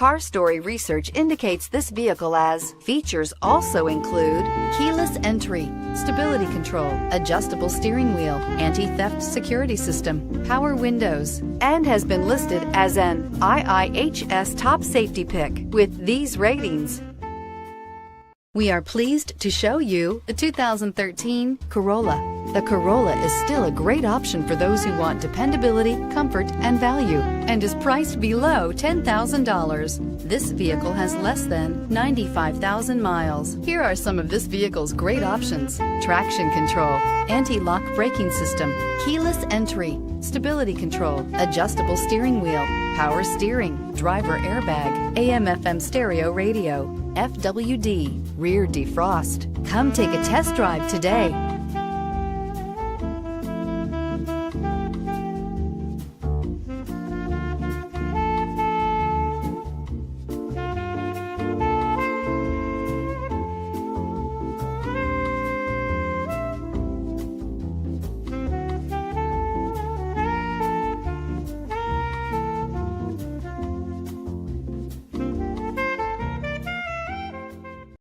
Car Story research indicates this vehicle as features also include keyless entry, stability control, adjustable steering wheel, anti-theft security system, power windows, and has been listed as an IIHS top safety pick with these ratings. We are pleased to show you the 2013 Corolla. The Corolla is still a great option for those who want dependability, comfort, and value, and is priced below $10,000. This vehicle has less than 95,000 miles. Here are some of this vehicle's great options: traction control, anti-lock braking system, keyless entry, stability control, adjustable steering wheel, power steering, driver airbag, AM/FM stereo radio, FWD, rear defrost. Come take a test drive today.